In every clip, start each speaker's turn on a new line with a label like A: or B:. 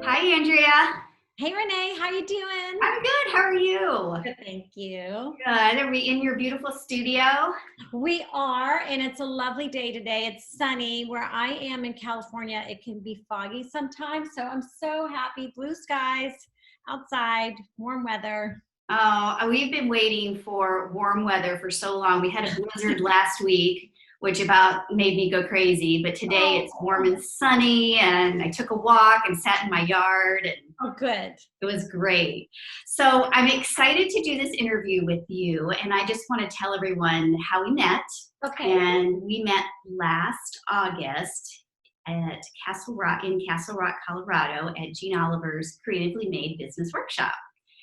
A: Hi, Andrea.
B: Hey Renee, how you doing?
A: I'm good. How are you?
B: Good, thank you.
A: Good. Are we in your beautiful studio?
B: We are, and it's a lovely day today. It's sunny. Where I am in California, it can be foggy sometimes. So I'm so happy. Blue skies outside, warm weather.
A: Oh, we've been waiting for warm weather for so long. We had a blizzard last week, which about made me go crazy. But today it's warm
B: Oh,
A: and sunny, and I took a walk and sat in my yard, and
B: oh, good.
A: it was great. So I'm excited to do this interview with you, and I just want to tell everyone how we met.
B: Okay.
A: And we met last August at Castle Rock in Castle Rock, Colorado, at Jean Oliver's Creatively Made Business Workshop.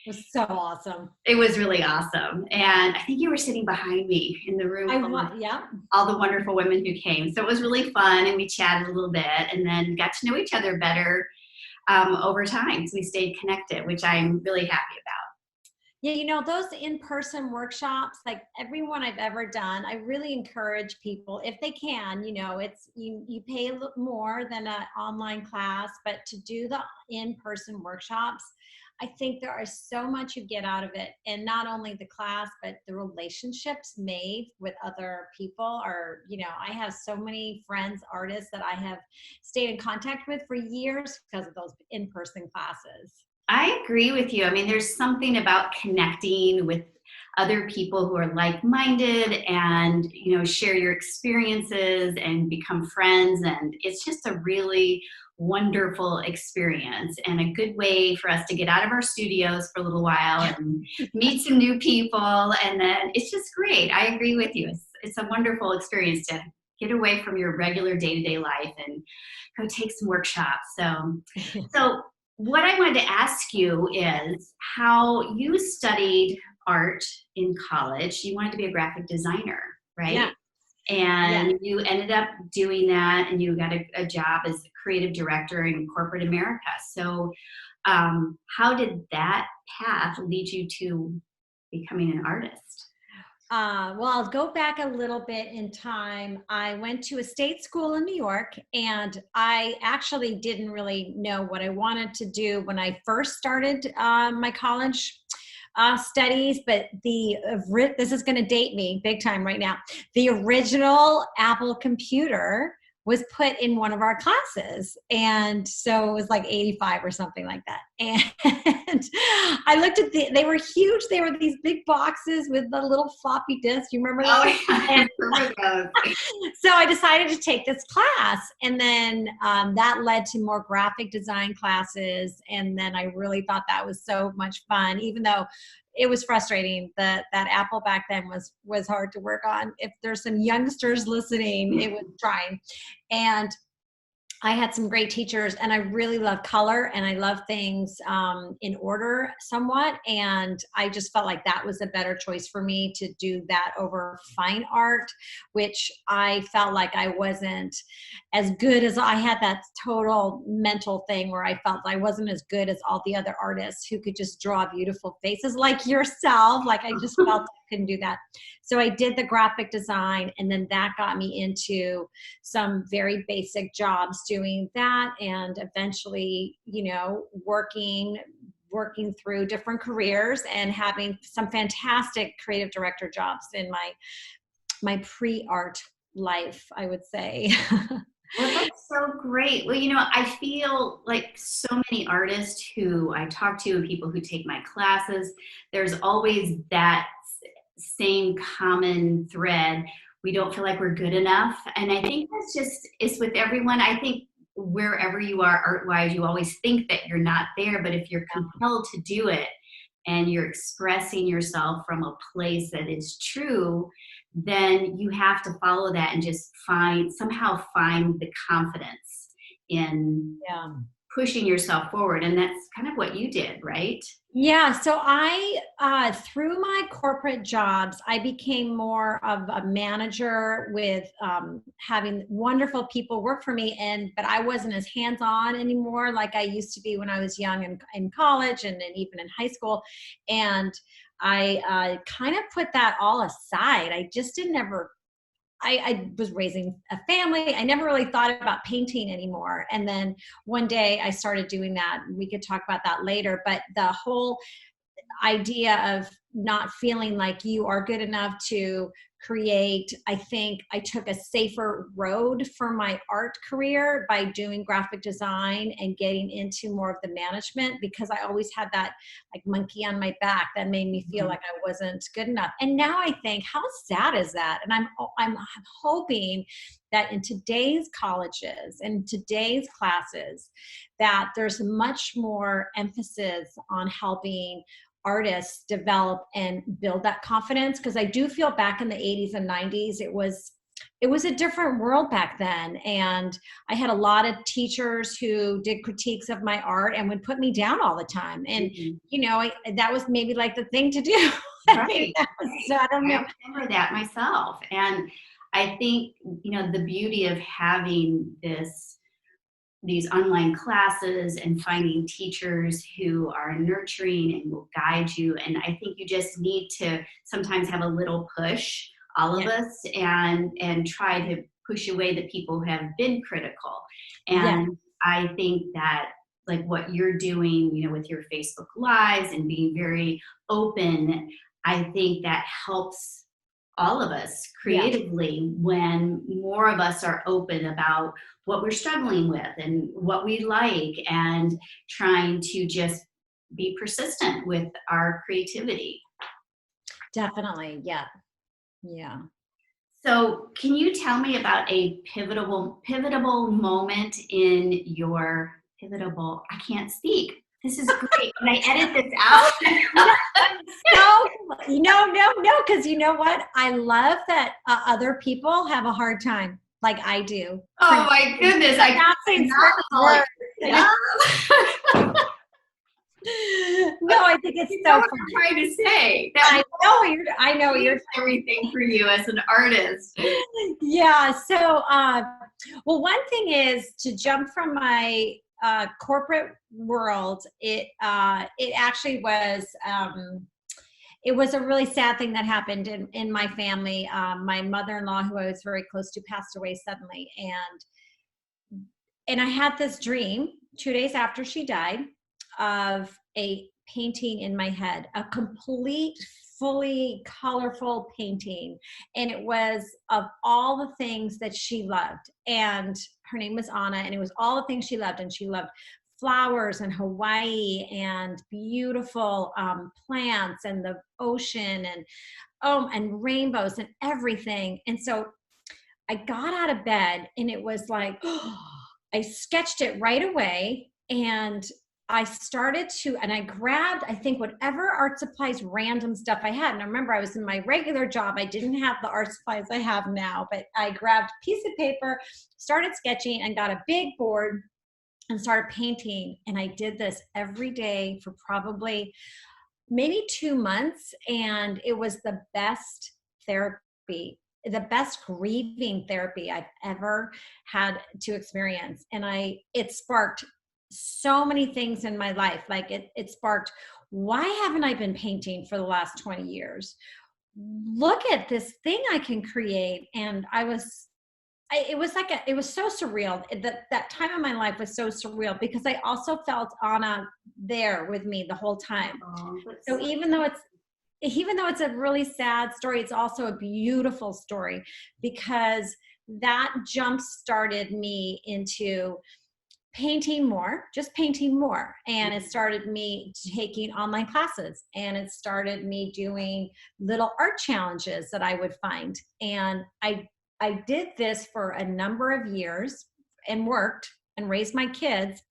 B: It was so awesome.
A: It was really awesome, and I think you were sitting behind me in the room
B: I
A: full of
B: want, yeah.
A: all the wonderful women who came. So it was really fun, and we chatted a little bit, and then got to know each other better over time. So we stayed connected, which I'm really happy about.
B: Yeah, those in-person workshops, like everyone I've ever done, I really encourage people if they can, it's you pay a little more than an online class, but to do the in-person workshops, I think there are so much you get out of it. And not only the class, but the relationships made with other people are, I have so many friends, artists that I have stayed in contact with for years because of those in-person classes.
A: I agree with you. I mean, there's something about connecting with other people who are like-minded and, share your experiences and become friends. And it's just a really wonderful experience and a good way for us to get out of our studios for a little while and meet some new people. And then it's just great. I agree with you. It's a wonderful experience to get away from your regular day-to-day life and go take some workshops. So what I wanted to ask you is how you studied art in college. You wanted to be a graphic designer,
B: Yeah.
A: right?
B: Yeah.
A: And you ended up doing that and you got a job as a creative director in corporate America. So, how did that path lead you to becoming an artist?
B: Well, I'll go back a little bit in time. I went to a state school in New York, and I actually didn't really know what I wanted to do when I first started my college studies. But this is going to date me big time right now. The original Apple computer was put in one of our classes. And so it was like 85 or something like that. And I looked at they were huge. They were these big boxes with the little floppy disk. You remember
A: Oh,
B: those?
A: yeah, I
B: And
A: remember those.
B: so I decided to take this class. And then that led to more graphic design classes. And then I really thought that was so much fun, even though it was frustrating. That Apple back then was hard to work on. If there's some youngsters listening, it was trying. And I had some great teachers, and I really love color and I love things in order somewhat. And I just felt like that was a better choice for me to do that over fine art, which I felt like I wasn't as good as I had that total mental thing where I felt I wasn't as good as all the other artists who could just draw beautiful faces like yourself. Like I just felt I couldn't do that. So I did the graphic design, and then that got me into some very basic jobs doing that, and eventually, working through different careers and having some fantastic creative director jobs in my pre-art life, I would say.
A: Well, that's so great. Well, I feel like so many artists who I talk to and people who take my classes, there's always that same common thread. We don't feel like we're good enough. And I think that's just, it's with everyone. I think wherever you are art wise, you always think that you're not there. But if you're compelled to do it and you're expressing yourself from a place that is true, then you have to follow that and just somehow find the confidence in
B: Yeah.
A: pushing yourself forward. And that's kind of what you did, right?
B: Yeah, so through my corporate jobs, I became more of a manager with having wonderful people work for me, but I wasn't as hands-on anymore like I used to be when I was young and in college and then even in high school. And I kind of put that all aside. I just didn't ever I was raising a family. I never really thought about painting anymore. And then one day I started doing that. We could talk about that later. But the whole idea of not feeling like you are good enough to create, I think I took a safer road for my art career by doing graphic design and getting into more of the management, because I always had that like monkey on my back that made me feel like I wasn't good enough. And now I think, how sad is that? And I'm hoping that in today's colleges and today's classes that there's much more emphasis on helping artists develop and build that confidence, because I do feel back in the 80s and 90s it was a different world back then, and I had a lot of teachers who did critiques of my art and would put me down all the time, and that was maybe like the thing to do.
A: Right.
B: So I don't know.
A: I remember that myself. And I think, the beauty of having these online classes and finding teachers who are nurturing and will guide you. And I think you just need to sometimes have a little push, all of us, and try to push away the people who have been critical. And I think that like what you're doing, with your Facebook Lives and being very open, I think that helps all of us creatively when more of us are open about what we're struggling with and what we like, and trying to just be persistent with our creativity.
B: Definitely. Yeah.
A: So can you tell me about a pivotal moment in your I can't speak. This is great. Can I edit this out?
B: No, because you know what? I love that other people have a hard time like I do.
A: Oh my goodness.
B: No, I think it's so
A: what I'm trying to say.
B: I know you're
A: everything for you as an artist.
B: Yeah. So, well, one thing is to jump from my corporate world. It actually was. It was a really sad thing that happened in my family. My mother-in-law, who I was very close to, passed away suddenly, and I had this dream 2 days after she died of a painting in my head, a complete, fully colorful painting. And it was of all the things that she loved. And her name was Anna, and it was all the things she loved. And she loved flowers and Hawaii and beautiful plants and the ocean and rainbows and everything. And so I got out of bed, and it was like, I sketched it right away, and I started to, and I grabbed, I think, whatever art supplies, random stuff I had. And I remember I was in my regular job. I didn't have the art supplies I have now, but I grabbed a piece of paper, started sketching, and got a big board and started painting. And I did this every day for probably maybe 2 months. And it was the best therapy, the best grieving therapy I've ever had to experience. And it sparked so many things in my life. Like it sparked, why haven't I been painting for the last 20 years? Look at this thing I can create. And it was so surreal. That time in my life was so surreal, because I also felt Anna there with me the whole time. So even though it's a really sad story, it's also a beautiful story, because that jump started me into painting more, and it started me taking online classes, and it started me doing little art challenges that I would find. And I did this for a number of years and worked and raised my kids.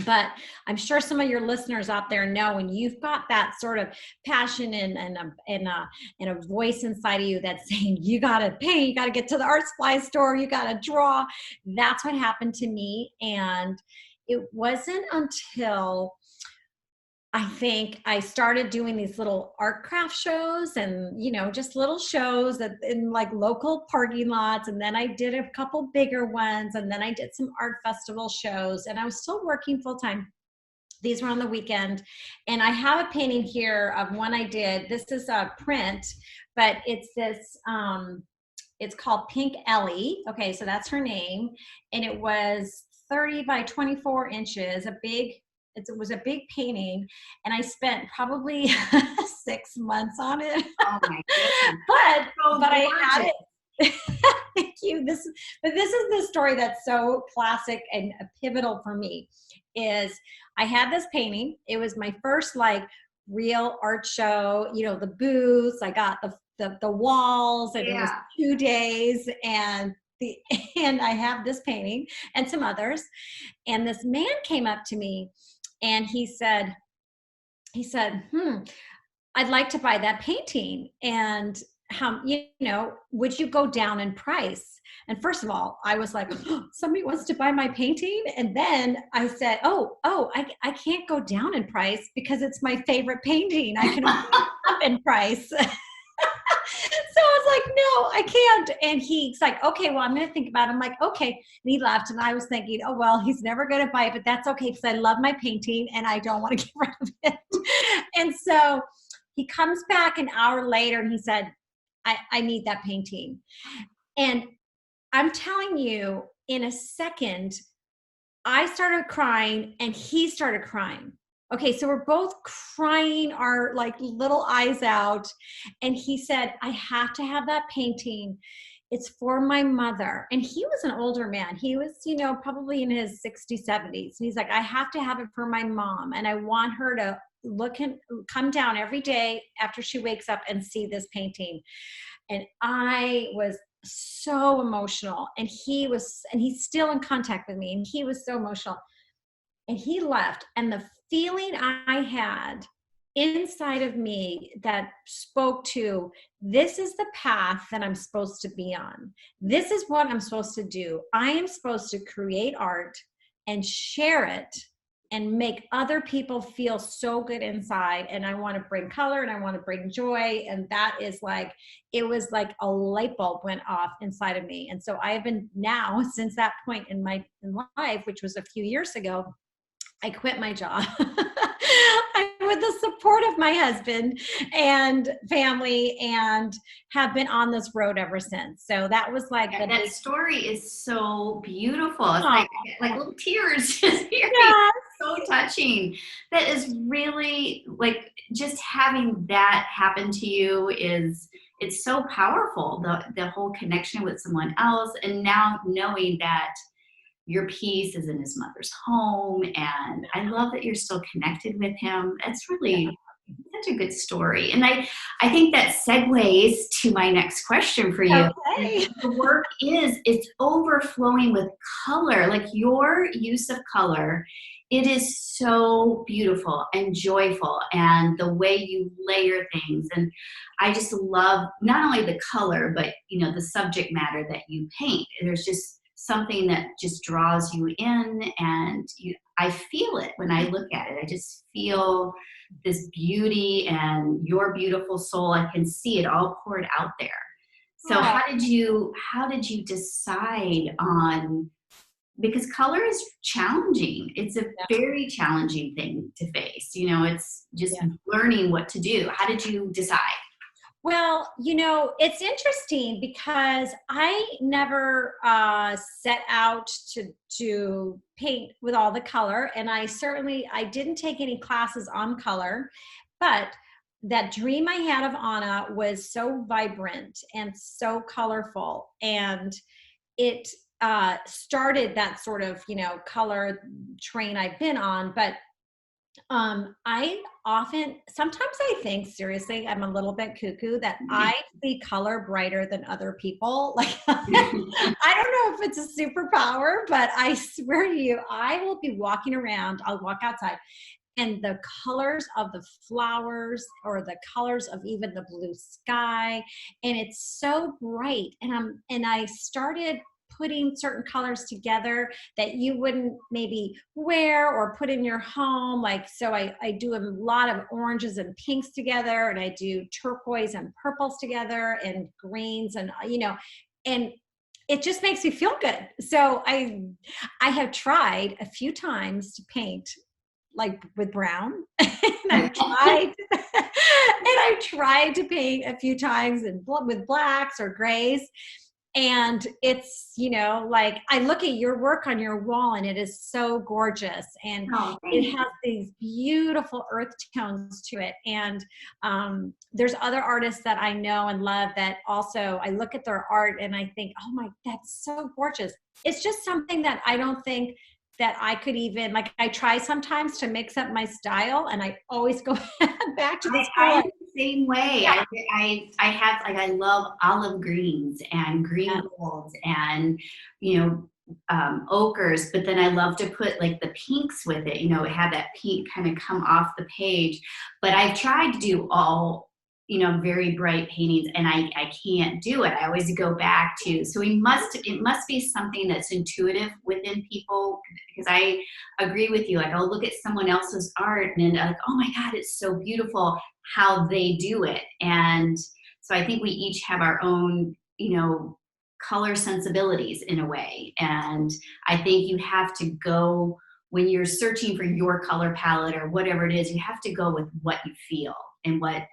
B: But I'm sure some of your listeners out there know, when you've got that sort of passion and a voice inside of you that's saying, you got to paint, you got to get to the art supply store, you got to draw. That's what happened to me. And it wasn't until I think I started doing these little art craft shows and, just little shows in like local parking lots. And then I did a couple bigger ones. And then I did some art festival shows, and I was still working full time. These were on the weekend. And I have a painting here of one I did. This is a print, but it's this It's called Pink Ellie. Okay, so that's her name. And it was 30 by 24 inches, it was a big painting. And I spent probably 6 months on it.
A: Oh my goodness.
B: but
A: So
B: but I had
A: gorgeous.
B: it. Thank you. This is the story that's so classic and pivotal for me. Is I had this painting. It was my first like real art show. You know, the booths. I got the walls, and it was
A: Yeah.
B: 2 days, and the and I have this painting and some others. And this man came up to me, and he said, I'd like to buy that painting. And how, would you go down in price? And first of all, I was like, oh, somebody wants to buy my painting. And then I said, I can't go down in price because it's my favorite painting. I can only go up in price. So I was like, no, I can't. And he's like, okay, well, I'm going to think about it. I'm like, okay. And he left. And I was thinking, oh, well, he's never going to buy it, but that's okay because I love my painting and I don't want to get rid of it. And so he comes back an hour later and he said, I need that painting. And I'm telling you, in a second, I started crying and he started crying. Okay, so we're both crying our like little eyes out. And he said, I have to have that painting. It's for my mother. And he was an older man. He was, probably in his 60s, 70s. And he's like, I have to have it for my mom. And I want her to come down every day after she wakes up and see this painting. And I was so emotional. And he's still in contact with me. And he was so emotional. And he left. And the feeling I had inside of me that spoke to, this is the path that I'm supposed to be on. This is what I'm supposed to do. I am supposed to create art and share it and make other people feel so good inside. And I want to bring color and I want to bring joy. And that is like, it was like a light bulb went off inside of me. And so I have been now, since that point in my life, which was a few years ago, I quit my job. With the support of my husband and family, and have been on this road ever since. So that was like
A: that story is so beautiful. It's
B: oh,
A: like little tears just hearing.
B: yeah.
A: So touching. That is really like, just having that happen to you it's so powerful. The whole connection with someone else, and now knowing that your piece is in his mother's home, and I love that you're still connected with him. That's really such a good story. And I think that segues to my next question for you.
B: Okay.
A: The work it's overflowing with color. Like your use of color, it is so beautiful and joyful, and the way you layer things. And I just love not only the color, but the subject matter that you paint. There's just something that just draws you in, and I feel it when I look at it. I just feel this beauty and your beautiful soul. I can see it all poured out there. So how did you decide on, because color is challenging. It's a very challenging thing to face. It's just learning what to do. How did you decide?
B: Well, it's interesting because I never set out to paint with all the color. And I didn't take any classes on color, but that dream I had of Anna was so vibrant and so colorful. And it started that sort of, color train I've been on. But sometimes I think seriously, I'm a little bit cuckoo that I see color brighter than other people. Like, I don't know if it's a superpower, but I swear to you, I will be walking around, I'll walk outside, and the colors of the flowers or the colors of even the blue sky, and it's so bright. And I started putting certain colors together that you wouldn't maybe wear or put in your home. Like, so I do a lot of oranges and pinks together, and I do turquoise and purples together, and greens, and and it just makes me feel good. So I have tried a few times to paint like with brown, and I've tried to paint a few times with blacks or grays. And it's, like I look at your work on your wall and it is so gorgeous. And
A: Oh,
B: it
A: thanks.
B: has these beautiful earth tones to it. And there's other artists that I know and love that also I look at their art and I think, oh my, that's so gorgeous. It's just something that I don't think that I could even, like, I try sometimes to mix up my style and I always go back to the
A: I
B: school.
A: am the same way.
B: Yeah.
A: I have, like, I love olive greens and green
B: Yes.
A: golds and, you know, ochres, but then I love to put like the pinks with it, have that pink kind of come off the page. But I've tried to do all, very bright paintings, and I can't do it. I always go back to, so it must be something that's intuitive within people, because I agree with you. Like, I'll look at someone else's art and then, like, oh my God, it's so beautiful how they do it. And so I think we each have our own, color sensibilities in a way. And I think you have to go, when you're searching for your color palette or whatever it is, you have to go with what you feel and what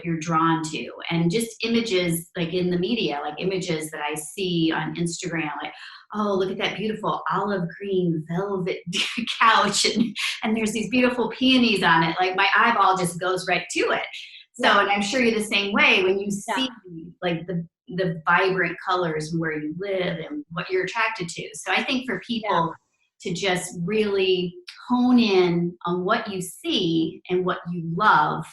A: you're drawn to. And just images, like in the media, like images that I see on Instagram, like, oh, look at that beautiful olive green velvet couch, and there's these beautiful peonies on it. Like, my eyeball just goes right to it. So,
B: Yeah.
A: and I'm sure you're the same way when you
B: Yeah.
A: see like the vibrant colors where you live and what you're attracted to. So I think for
B: Yeah.
A: people to just really hone in on what you see and what you love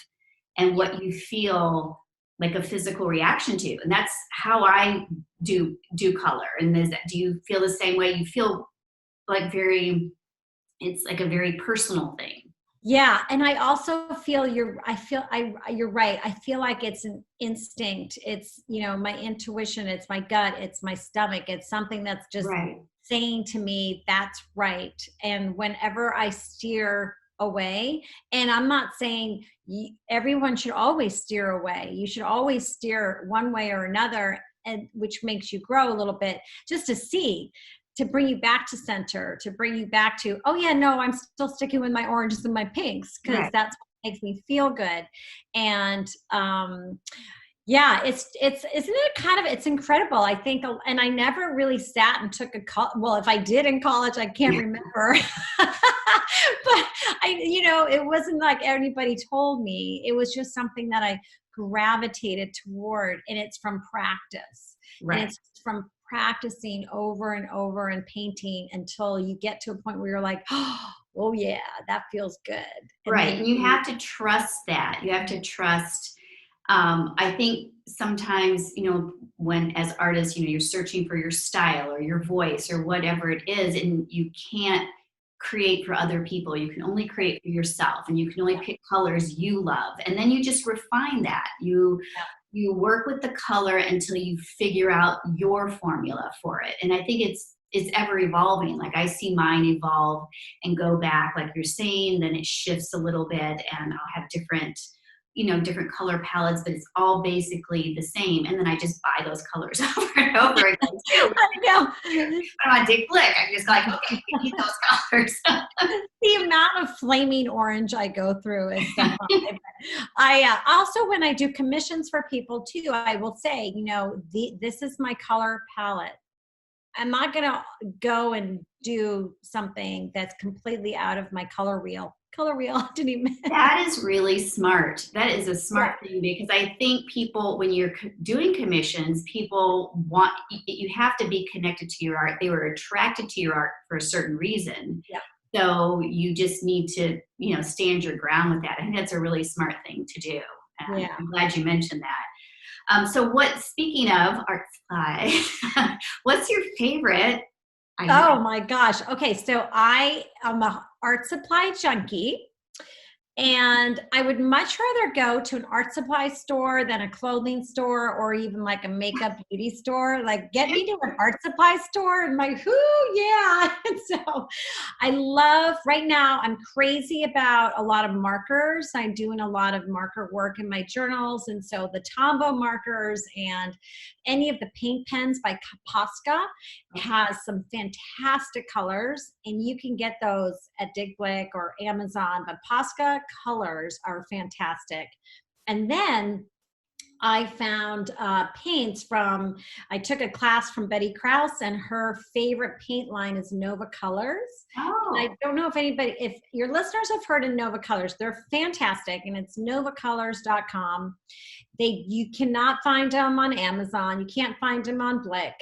A: and what you feel like a physical reaction to. And that's how I do color. And do you feel the same way? You feel like it's like a very personal thing.
B: Yeah, and I also feel you're right. I feel like it's an instinct. It's, my intuition, it's my gut, it's my stomach. It's something that's just
A: Right.
B: saying to me that's right. And whenever I steer away, and I'm not saying everyone should always steer away. You should always steer one way or another, and which makes you grow a little bit, just to see, to bring you back to center, to bring you back to, oh yeah, no, I'm still sticking with my oranges and my pinks because
A: Right.
B: that's what makes me feel good. And yeah, it's isn't it kind of, it's incredible. I think, and I never really sat and took well, if I did in college, I can't remember. But it wasn't like anybody told me. It was just something that I gravitated toward, and it's from practice. And
A: Right.
B: it's from practicing over and over and painting until you get to a point where you're like, oh yeah, that feels good. And
A: Right.
B: then
A: And you have to trust that. You have to trust. I think sometimes, when as artists, you're searching for your style or your voice or whatever it is, and you can't create for other people. You can only create for yourself, and you can only pick colors you love. And then you just refine that. You work with the color until you figure out your formula for it. And I think it's ever evolving. Like, I see mine evolve and go back, like you're saying, then it shifts a little bit, and I'll have different color palettes, but it's all basically the same. And then I just buy those colors over and over again too.
B: I know.
A: I'm on Dick Blick. I just like, okay, we need those colors.
B: The amount of flaming orange I go through is so high. I also, when I do commissions for people too, I will say, this is my color palette. I'm not going to go and do something that's completely out of my color wheel. I didn't even.
A: That is really smart. That is a smart thing, because I think people, when you're doing commissions, people you have to be connected to your art. They were attracted to your art for a certain reason.
B: Yeah.
A: So you just need to, stand your ground with that. I think that's a really smart thing to do. And
B: Yeah.
A: I'm glad you mentioned that. So speaking of art supply, what's your favorite?
B: Oh my gosh. Okay. So I am a art supply junkie. And I would much rather go to an art supply store than a clothing store, or even like a makeup beauty store. Like, get me to an art supply store and like, yeah. And so I love, right now, I'm crazy about a lot of markers. I'm doing a lot of marker work in my journals. And so the Tombow markers and any of the paint pens by Posca has some fantastic colors, and you can get those at Dig Blick or Amazon, but Posca colors are fantastic. And then I found paints from, I took a class from Betty Krause, and her favorite paint line is Nova Colors. And I
A: Oh,
B: don't know if your listeners have heard of Nova Colors, they're fantastic, and it's novacolors.com. You cannot find them on Amazon. You can't find them on Blick.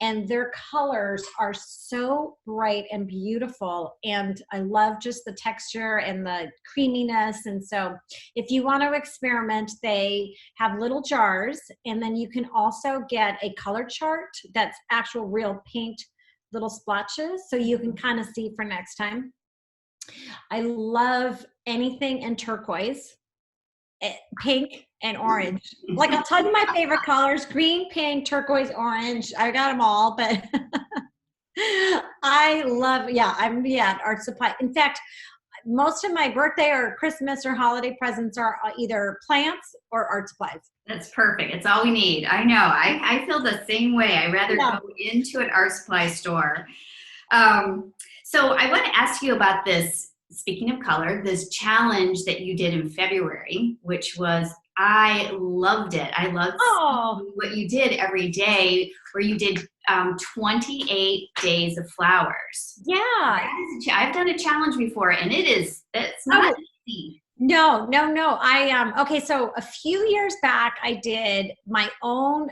B: And their colors are so bright and beautiful. And I love just the texture and the creaminess. And so if you want to experiment, they have little jars. And then you can also get a color chart that's actual real paint little splotches. So you can kind of see for next time. I love anything in turquoise, pink, and orange. Like, I'll tell you my favorite colors: green, pink, turquoise, orange. I got them all, but I love, art supply. In fact, most of my birthday or Christmas or holiday presents are either plants or art supplies.
A: that's perfect. It's all we need. I know. I feel the same way. I rather
B: Yeah.
A: go into an art supply store. So I want to ask you about this, speaking of color, this challenge that you did in February, which was, I loved it. I loved
B: Oh,
A: what you did every day, where you did 28 days of flowers.
B: yeah.
A: I've done a challenge before, and it's
B: Oh,
A: not easy.
B: no. Okay, so a few years back I did my own,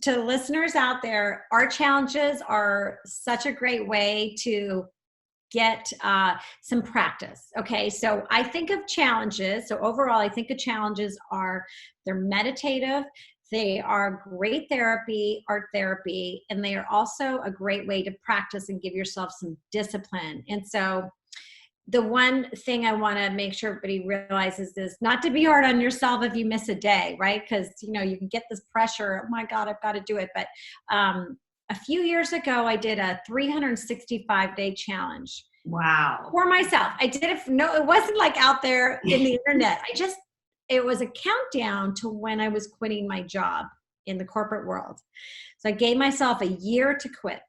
B: to listeners out there, art challenges are such a great way to get some practice. Okay, so I think of challenges. So overall, I think of challenges they're meditative, they are great art therapy, and they are also a great way to practice and give yourself some discipline. And so the one thing I want to make sure everybody realizes is not to be hard on yourself if you miss a day, right? Because you can get this pressure. Oh my God, I've got to do it. But a few years ago, I did a 365-day challenge.
A: Wow.
B: For myself. I did it. No, it wasn't like out there in the internet. It was a countdown to when I was quitting my job in the corporate world. So I gave myself a year to quit.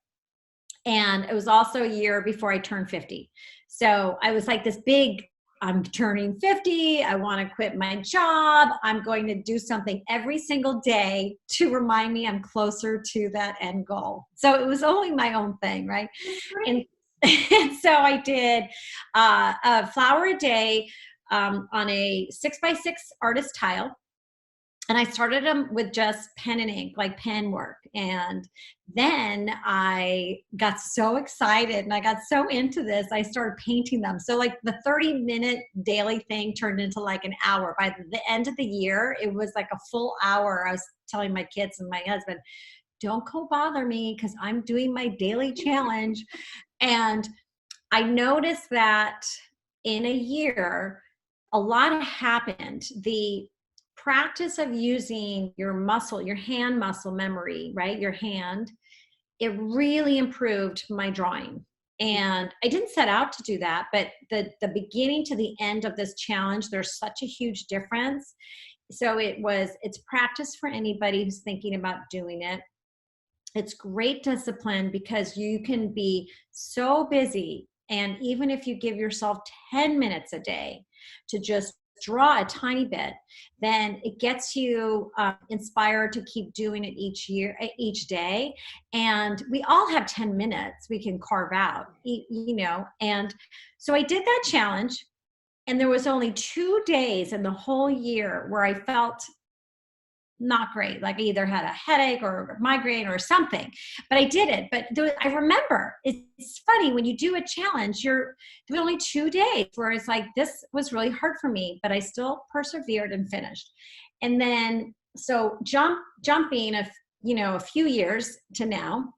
B: And it was also a year before I turned 50. So I was like this big, I'm turning 50. I want to quit my job. I'm going to do something every single day to remind me I'm closer to that end goal. So it was only my own thing, right? And, and so I did a flower a day on a 6x6 artist tile. And I started them with just pen and ink, like pen work. And then I got so excited and I got so into this, I started painting them. So like the 30-minute daily thing turned into like an hour. By the end of the year, it was like a full hour. I was telling my kids and my husband, don't go bother me because I'm doing my daily challenge. And I noticed that in a year, a lot happened. The practice of using your hand muscle memory, right? Your hand, it really improved my drawing. And I didn't set out to do that, but the beginning to the end of this challenge, there's such a huge difference. So it's practice for anybody who's thinking about doing it. It's great discipline because you can be so busy. And even if you give yourself 10 minutes a day to just draw a tiny bit, then it gets you inspired to keep doing it each day. And we all have 10 minutes we can carve out, And so I did that challenge. And there was only 2 days in the whole year where I felt not great. Like I either had a headache or a migraine or something, but I did it. But I remember it's funny when you do a challenge, there were only 2 days where it's like, this was really hard for me, but I still persevered and finished. And then, so jumping a few years to now,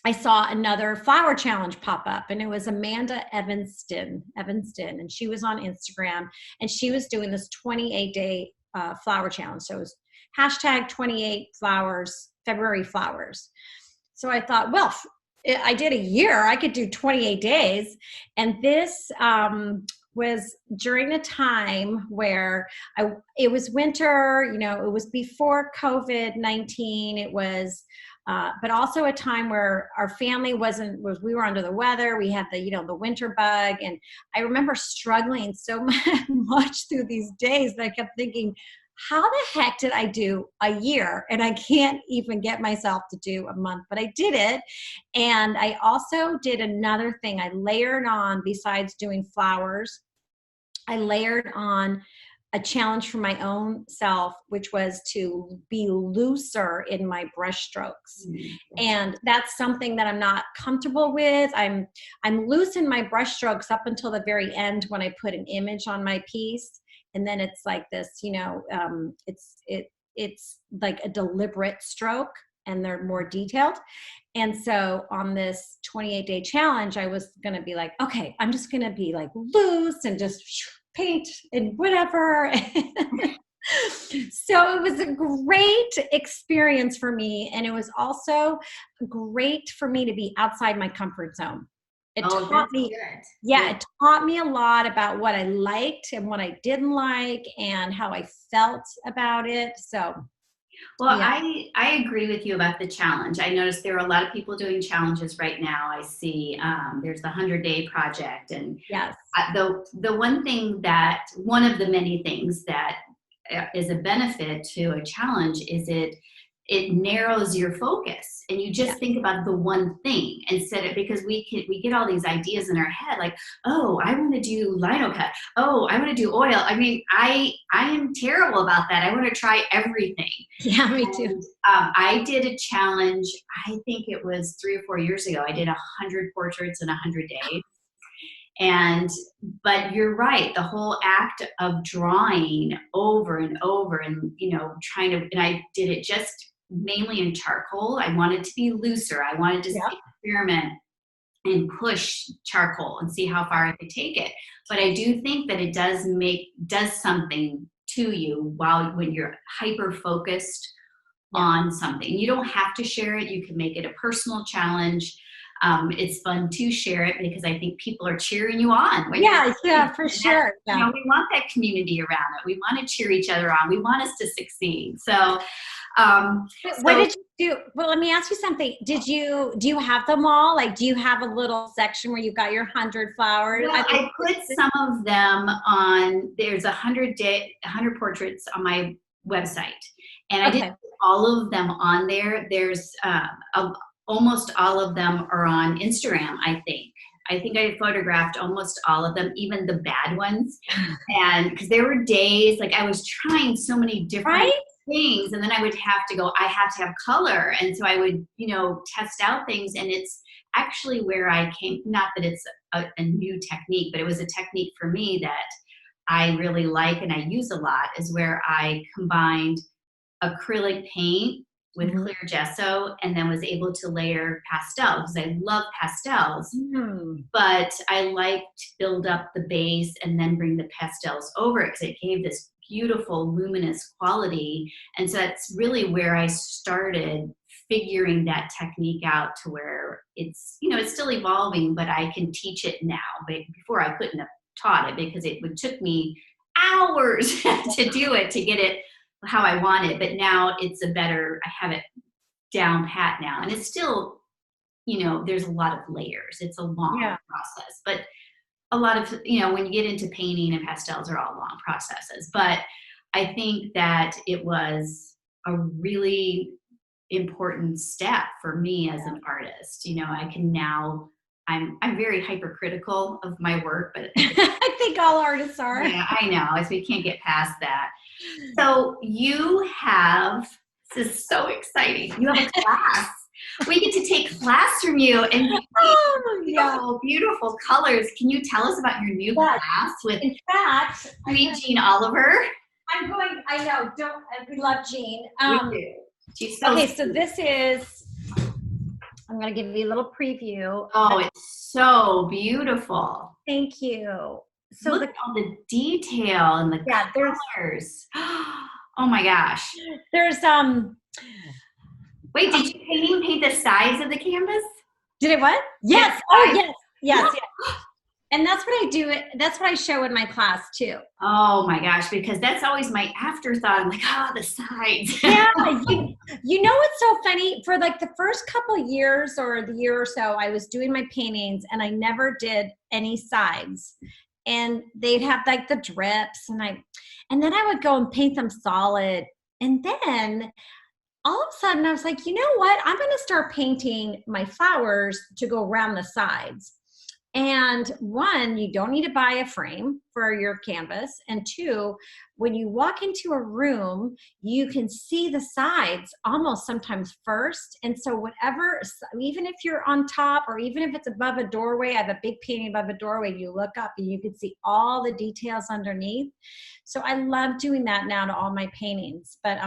B: I saw another flower challenge pop up, and it was Amanda Evanston, and she was on Instagram, and she was doing this 28-day flower challenge. So it was hashtag 28 flowers, February flowers. So I thought, well, I did a year, I could do 28 days. And this was during a time where it was winter, it was before COVID-19. It was, but also a time where our family we were under the weather. We had the winter bug. And I remember struggling so much through these days that I kept thinking, how the heck did I do a year? And I can't even get myself to do a month, but I did it. And I also did another thing. I layered on, besides doing flowers, I layered on a challenge for my own self, which was to be looser in my brush strokes. And that's something that I'm not comfortable with. I'm loose in my brush strokes up until the very end when I put an image on my piece. And then it's like this, it's like a deliberate stroke, and they're more detailed. And so on this 28-day challenge, I was going to be like, okay, I'm just going to be like loose and just paint and whatever. So it was a great experience for me. And it was also great for me to be outside my comfort zone. It taught me, it taught me a lot about what I liked and what I didn't like and how I felt about it. So,
A: well, I agree with you about the challenge. I noticed there are a lot of people doing challenges right now. I see there's the 100-day project, and
B: yes,
A: the one thing that one of the many things that is a benefit to a challenge is it narrows your focus, and you just think about the one thing instead of, because we get all these ideas in our head like, oh, I want to do lino cut, oh, I want to do oil. I mean, I am terrible about that. I want to try everything.
B: Yeah, me too.
A: I did a challenge, I think it was 3 or 4 years ago. I did 100 portraits in 100 days. But you're right, the whole act of drawing over and over and, trying to, and I did it just mainly in charcoal. I wanted to be looser. I wanted to experiment and push charcoal and see how far I could take it. But I do think that it does something to you when you're hyper focused on something. You don't have to share it. You can make it a personal challenge. It's fun to share it because I think people are cheering you on.
B: For sure. Yeah.
A: We want that community around it. We want to cheer each other on. We want us to succeed. So,
B: what did you do? Well, let me ask you something. Do you have them all? Like, do you have a little section where you've got your 100 flowers?
A: Well, I put some of them on, there's 100 portraits on my website, and I didn't put all of them on there. There's almost all of them are on Instagram, I think. I think I photographed almost all of them, even the bad ones. And because there were days, like I was trying so many different things, and then I would have to go, I have to have color. And so I would, test out things. And it's actually where I came, not that it's a new technique, but it was a technique for me that I really like and I use a lot, is where I combined acrylic paint with clear gesso, and then was able to layer pastel, because I love pastels, but I like to build up the base and then bring the pastels over it, because it gave this beautiful luminous quality. And so that's really where I started figuring that technique out, to where it's, it's still evolving, but I can teach it now. But before I couldn't have taught it, because it took me hours to do it, to get it how I want it. But now I have it down pat now. And it's still, there's a lot of layers. It's a long process, but a lot of, when you get into painting and pastels are all long processes. But I think that it was a really important step for me as an artist. I can now, I'm very hypercritical of my work, but
B: I think all artists are.
A: Yeah, I know. So we can't get past that. So this is so exciting. You have a class. We get to take class from you and beautiful colors. Can you tell us about your new class with,
B: in fact,
A: Jean Oliver?
B: I know, we love Jean.
A: We do. She's so
B: okay, so this is, I'm going to give you a little preview.
A: Oh, it's so beautiful.
B: Thank you. So
A: look at all the detail and the colors. Oh my gosh.
B: There's
A: Wait, did you paint the sides of the canvas?
B: Did it what? Yes. Oh yes. And that's what I do. That's what I show in my class too.
A: Oh my gosh, because that's always my afterthought. I'm like, the sides.
B: Yeah. You know what's so funny? For like the first couple of years or the year or so, I was doing my paintings and I never did any sides. and they'd have like the drips, and then I would go and paint them solid. And then all of a sudden I was like, you know what? I'm going to start painting my flowers to go around the sides. And one, you don't need to buy a frame for your canvas. And two, when you walk into a room, you can see the sides almost sometimes first. And so whatever, even if you're on top or even if it's above a doorway, I have a big painting above a doorway, you look up and you can see all the details underneath. So I love doing that now to all my paintings. But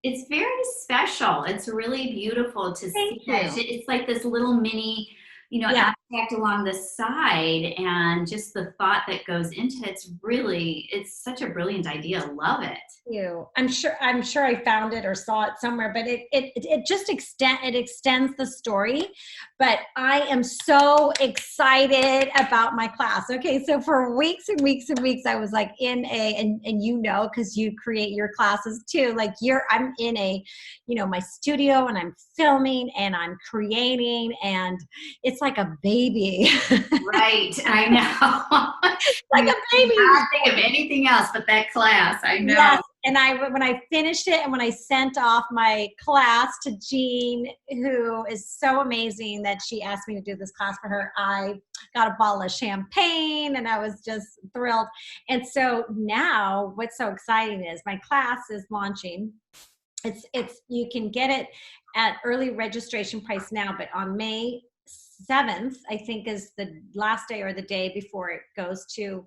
A: it's very special. It's really beautiful to see that.
B: you.
A: It's like this little mini,
B: Yeah.
A: aspect along the side, and just the thought that goes into it's such a brilliant idea. Love it.
B: You. I'm sure I found it or saw it somewhere, but it just extends the story. But I am so excited about my class. Okay, so for weeks and weeks and weeks, I was like in and because you create your classes too, like I'm in my studio, and I'm filming and I'm creating, and it's like a baby.
A: Right, I know.
B: Like a baby.
A: I can't think of anything else but that class. I know.
B: Yes. And when I finished it and when I sent off my class to Jean, who is so amazing that she asked me to do this class for her, I got a bottle of champagne and I was just thrilled. And so now what's so exciting is my class is launching. You can get it at early registration price now, but on May 7th, I think, is the last day or the day before it goes to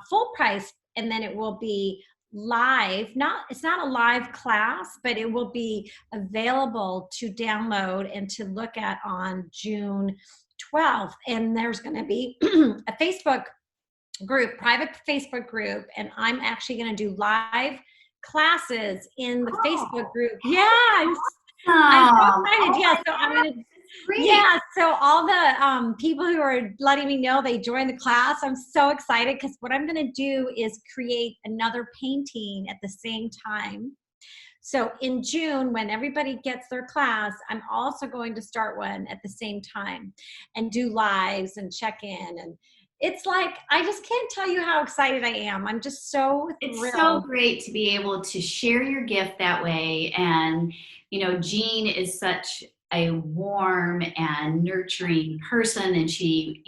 B: full price. And then it will be live. It's not a live class, but it will be available to download and to look at on June 12th. And there's going to be a Facebook group, private Facebook group, and I'm actually going to do live classes in the Facebook group. Yeah, I'm so excited. Yeah, so I'm going to.
A: Great.
B: Yeah, so all the people who are letting me know they joined the class, I'm so excited because what I'm going to do is create another painting at the same time. So in June, when everybody gets their class, I'm also going to start one at the same time and do lives and check in. And it's like, I just can't tell you how excited I am. I'm just so thrilled.
A: It's so great to be able to share your gift that way. And, Jean is such a warm and nurturing person, and she,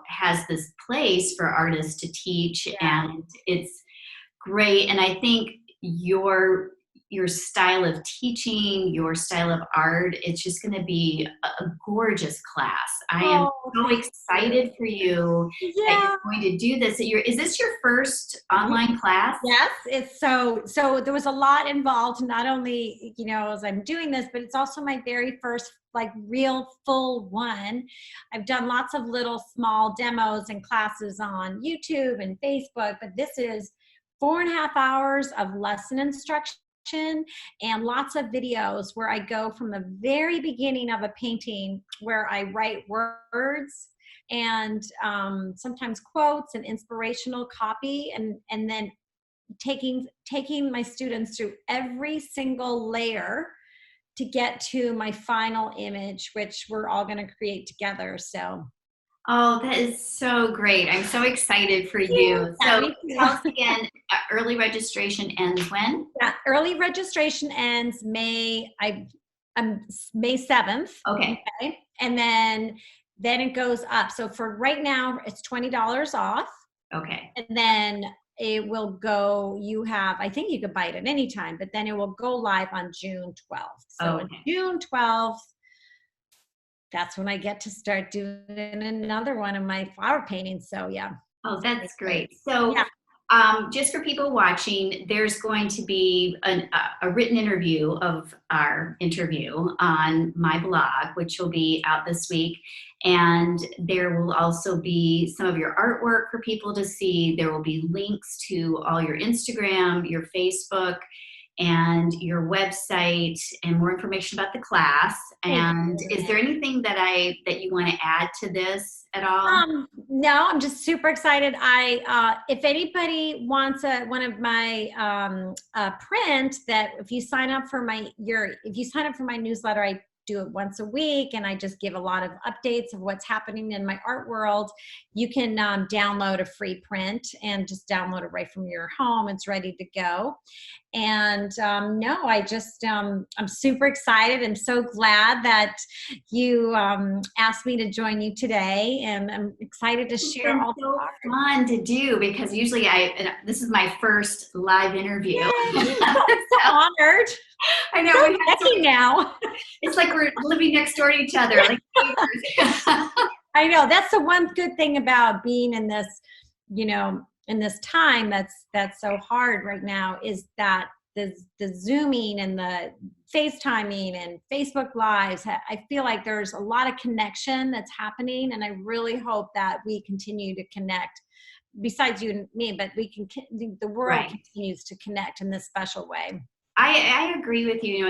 A: has this place for artists to teach, and it's great. And I think your style of teaching, your style of art, it's just going to be a gorgeous class. I am so excited for you that you're going to do this. Is this your first online class?
B: Yes, it's so there was a lot involved, not only, as I'm doing this, but it's also my very first real full one. I've done lots of little small demos and classes on YouTube and Facebook, but this is 4.5 hours of lesson instruction and lots of videos where I go from the very beginning of a painting, where I write words and sometimes quotes and inspirational copy, and then taking my students through every single layer to get to my final image, which we're all going to create together. So.
A: Oh, that is so great. I'm so excited for you. So tell us again, early registration ends when?
B: Yeah, early registration ends May 7th.
A: Okay.
B: And then it goes up. So for right now, it's $20 off.
A: Okay.
B: And then it will go, I think you could buy it at any time, but then it will go live on June 12th. So on June 12th, that's when I get to start doing another one of my flower paintings. So yeah.
A: Oh, that's great. So just for people watching, there's going to be a written interview of our interview on my blog, which will be out this week. And there will also be some of your artwork for people to see. There will be links to all your Instagram, your Facebook, and your website, and more information about the class. And is there anything that you want to add to this at all?
B: No, I'm just super excited. If anybody wants one of my print, that if you sign up for my newsletter, I do it once a week, and I just give a lot of updates of what's happening in my art world. You can download a free print and just download it right from your home. It's ready to go. And no, I just, I'm super excited. I'm so glad that you asked me to join you today, and I'm excited to
A: It's
B: share
A: been
B: all the
A: so
B: art.
A: fun to do because usually this is my first live interview.
B: Yay, I'm so honored.
A: I know.
B: So lucky now.
A: It's like we're living next door to each other, like neighbors.
B: I know, that's the one good thing about being in this, in this time that's so hard right now, is that the Zooming and the FaceTiming and Facebook Lives, I feel like there's a lot of connection that's happening, and I really hope that we continue to connect, besides you and me, but the world
A: Right.
B: continues to connect in this special way.
A: I agree with you.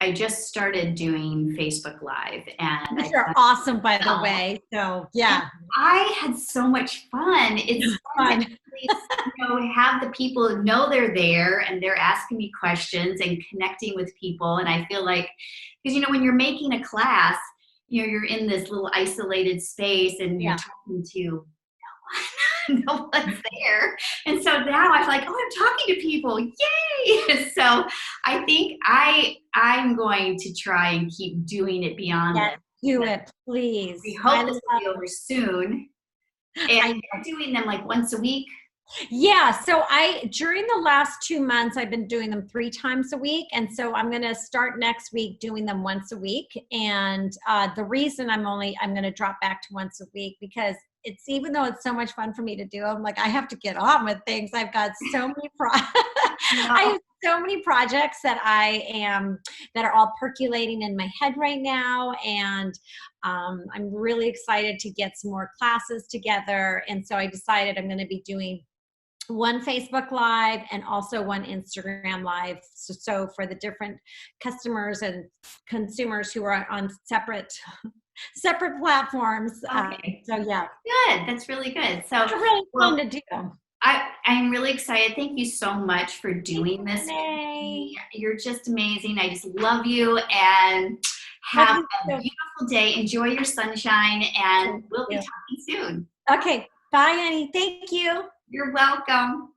A: I just started doing Facebook Live, and
B: Which are awesome, by the way. So yeah,
A: I had so much fun. It's fun to actually, have the people know they're there and they're asking me questions and connecting with people. And I feel like, because when you're making a class, you're in this little isolated space and you're talking to no one's there. And so now I feel like, I'm talking to people. Yay! So I think I'm going to try and keep doing it beyond this.
B: Do it, please.
A: We hope this will be over soon. And you're doing them like once a week?
B: Yeah, so during the last 2 months, I've been doing them 3 times a week. And so I'm going to start next week doing them once a week. And the reason I'm going to drop back to once a week, because even though it's so much fun for me to do, I'm like, I have to get on with things. I've got so many I have so many projects that that are all percolating in my head right now. And I'm really excited to get some more classes together. And so I decided I'm going to be doing one Facebook Live and also one Instagram Live. So for the different customers and consumers who are on separate platforms.
A: Okay.
B: So yeah.
A: Good. That's really good. So
B: it's really fun to do.
A: I'm really excited. Thank you so much for doing this.
B: Yay.
A: You're just amazing. I just love you, and have a beautiful day. Enjoy your sunshine, and we'll be talking soon.
B: Okay. Bye, Annie. Thank you.
A: You're welcome.